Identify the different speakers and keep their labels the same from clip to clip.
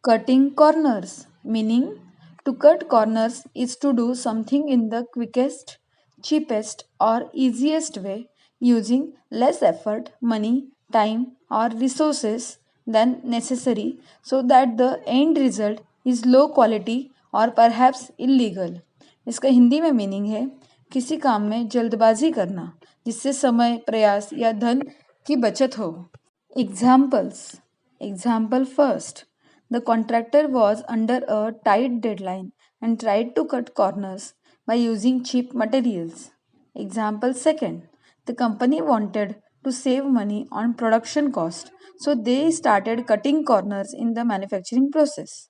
Speaker 1: Cutting corners, meaning to cut corners is to do something in the quickest, cheapest, or easiest way using less effort, money, time, or resources than necessary so that the end result is low quality or perhaps illegal. इसका हिंदी में meaning है किसी काम में जल्दबाजी करना जिससे समय, प्रयास या धन की बचत हो. Examples. Example first. The contractor was under a tight deadline and tried to cut corners by using cheap materials. Example second. The company wanted to save money on production cost, so they started cutting corners in the manufacturing process.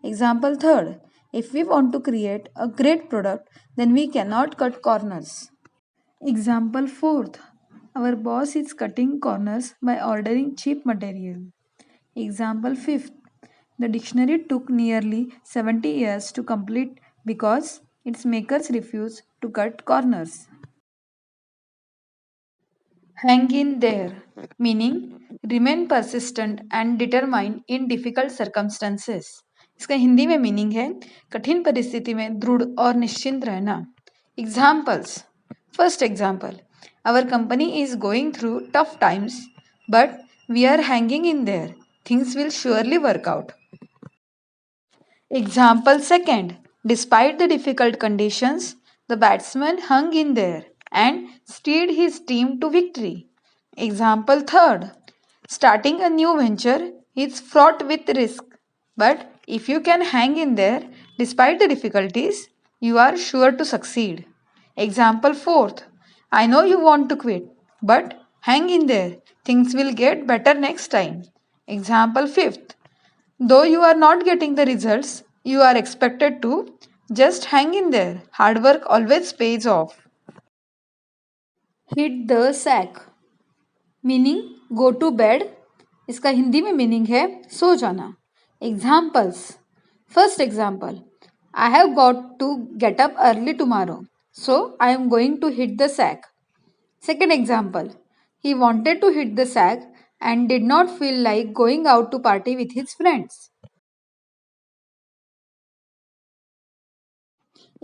Speaker 1: Example third. If we want to create a great product, then we cannot cut corners. Example fourth. Our boss is cutting corners by ordering cheap material. Example fifth. The dictionary took nearly 70 years to complete because its makers refused to cut corners. Hang in there, meaning remain persistent and determined in difficult circumstances. इसका हिंदी में meaning है कठिन परिस्थिति में दृढ़ और निश्चिंत रहना. Examples. First example. Our company is going through tough times, but we are hanging in there. Things will surely work out. Example second. Despite the difficult conditions, the batsman hung in there and steered his team to victory. Example third. Starting a new venture is fraught with risk, but if you can hang in there despite the difficulties, you are sure to succeed. Example fourth. I know you want to quit, but hang in there. Things will get better next time. Example fifth. Though you are not getting the results you are expected to, just hang in there. Hard work always pays off. Hit the sack, meaning go to bed. इसका हिंदी में meaning है सो जाना. Examples. First example. I have got to get up early tomorrow, so I am going to hit the sack. Second example. He wanted to hit the sack and did not feel like going out to party with his friends.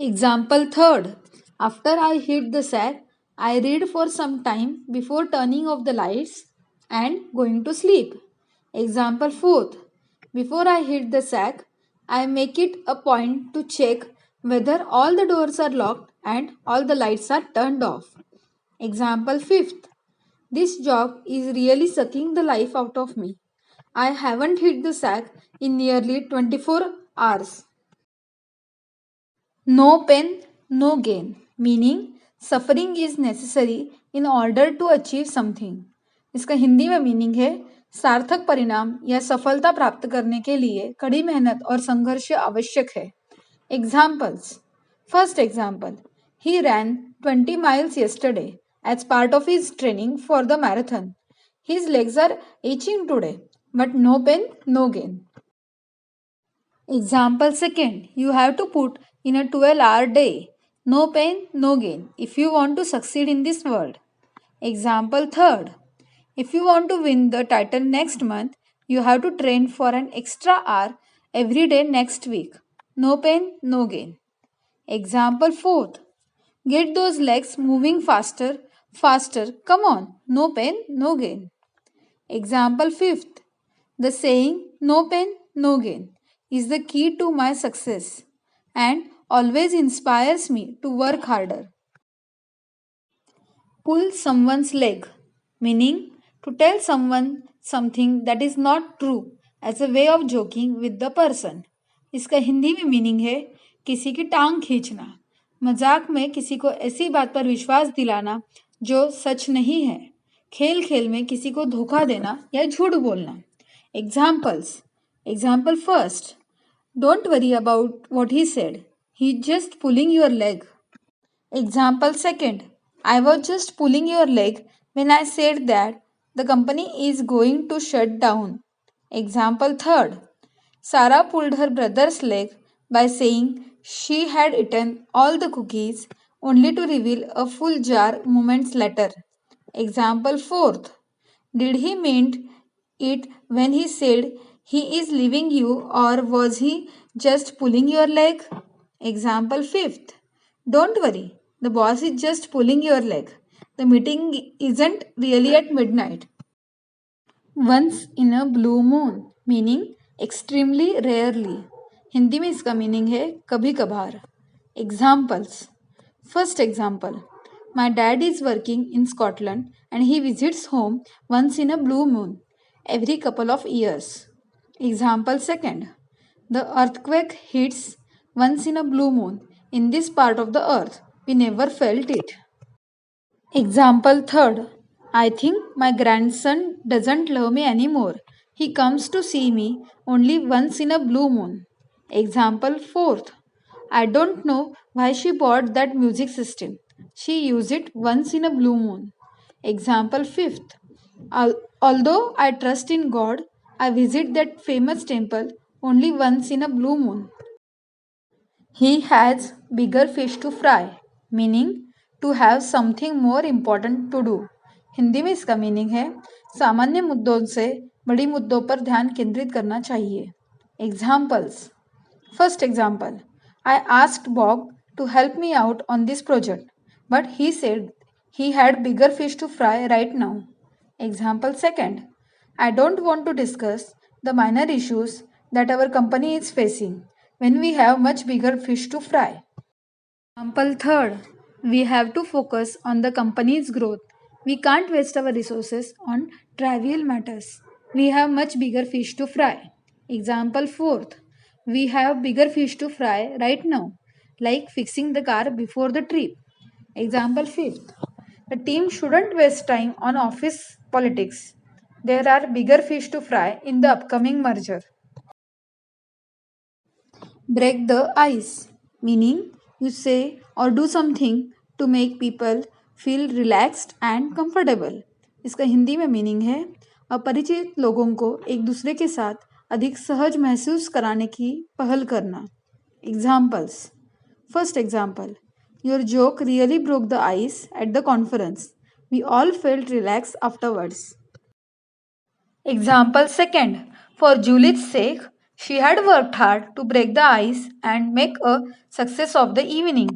Speaker 1: Example third. After I hit the sack, I read for some time before turning off the lights and going to sleep. Example fourth. Before I hit the sack, I make it a point to check whether all the doors are locked and all the lights are turned off. Example fifth. This job is really sucking the life out of me. I haven't hit the sack in nearly 24 hours. No pain, no gain. Meaning, suffering is necessary in order to achieve something. इसका हिंदी में meaning है सार्थक परिणाम या सफलता प्राप्त करने के लिए कड़ी मेहनत और संघर्ष आवश्यक है. Examples. First example. He ran 20 miles yesterday as part of his training for the marathon. His legs are itching today, but no pain, no gain. Example second. You have to put in a 12-hour day. No pain, no gain if you want to succeed in this world. Example third. If you want to win the title next month, you have to train for an extra hour every day next week. No pain, no gain. Example fourth. Get those legs moving faster, faster. Come on. No pain, no gain. Example fifth. The saying no pain, no gain is the key to my success and always inspires me to work harder. Pull someone's leg, meaning to tell someone something that is not true as a way of joking with the person. इसका हिंदी में meaning है किसी की टांग खींचना, मजाक में किसी को ऐसी बात पर विश्वास दिलाना जो सच नहीं है, खेल खेल में किसी को धोखा देना या झूठ बोलना. Examples. Example first. Don't worry about what he said. He's just pulling your leg. Example second. I was just pulling your leg when I said that the company is going to shut down. Example third. Sarah pulled her brother's leg by saying she had eaten all the cookies only to reveal a full jar moments later. Example fourth. Did he mean it when he said He is leaving you, or was he just pulling your leg? Example fifth. Don't worry, the boss is just pulling your leg. The meeting isn't really at midnight. Once in a blue moon, meaning extremely rarely. Hindi में इसका meaning है कभी कभार. Examples. First example. My dad is working in Scotland and he visits home once in a blue moon every couple of years. Example second. The earthquake hits once in a blue moon in this part of the earth. We never felt it. Example third. I think my grandson doesn't love me anymore. He comes to see me only once in a blue moon. Example fourth. I don't know why she bought that music system. She used it once in a blue moon. Example fifth. Although I trust in God, I visit that famous temple only once in a blue moon. He has bigger fish to fry, meaning to have something more important to do. Hindi में इसका meaning है सामान्य मुद्दों से बड़ी मुद्दों पर ध्यान केंद्रित करना चाहिए. Examples. First example. I asked Bob to help me out on this project, but he said he had bigger fish to fry right now. Example second. I don't want to discuss the minor issues that our company is facing when we have much bigger fish to fry. Example third. We have to focus on the company's growth. We can't waste our resources on trivial matters. We have much bigger fish to fry. Example fourth. We have bigger fish to fry right now, like fixing the car before the trip. Example fifth. The team shouldn't waste time on office politics. There are bigger fish to fry in the upcoming merger. Break the ice, meaning you say or do something to make people feel relaxed and comfortable. इसका हिंदी में meaning है अपरिचित लोगों को एक दूसरे के साथ अधिक सहज महसूस कराने की पहल करना. Examples. First example. Your joke really broke the ice at the conference. We all felt relaxed afterwards. Example second. For Julie's sake, she had worked hard to break the ice and make a success of the evening.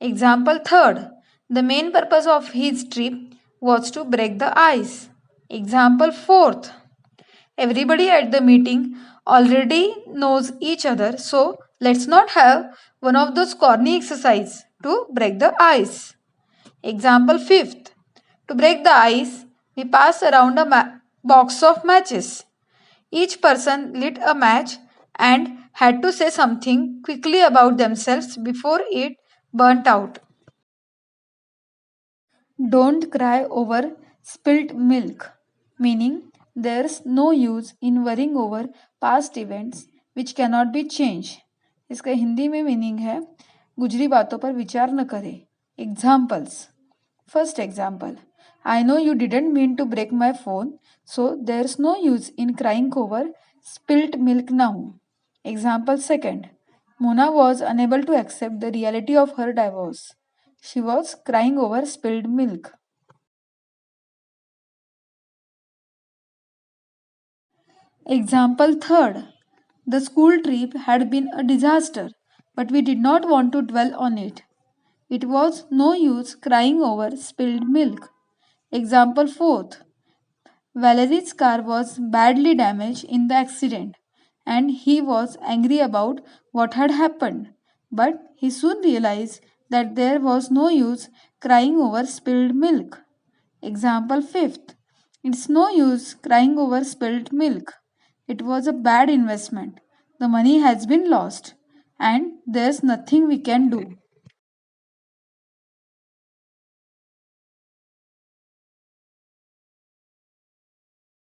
Speaker 1: Example third. The main purpose of his trip was to break the ice. Example fourth. Everybody at the meeting already knows each other, so let's not have one of those corny exercises to break the ice. Example fifth. To break the ice, we pass around a box of matches. Each person lit a match and had to say something quickly about themselves before it burnt out. Don't cry over spilt milk, meaning there's no use in worrying over past events which cannot be changed. इसका हिंदी में meaning है गुजरी बातों पर विचार न करें. Examples. First example. I know you didn't mean to break my phone, so there's no use in crying over spilt milk now. Example second. Mona was unable to accept the reality of her divorce. She was crying over spilled milk. Example third. The school trip had been a disaster, but we did not want to dwell on it. It was no use crying over spilled milk. Example fourth. Valerie's car was badly damaged in the accident, and he was angry about what had happened. But he soon realized that there was no use crying over spilled milk. Example fifth. It's no use crying over spilled milk. It was a bad investment. The money has been lost, and there's nothing we can do.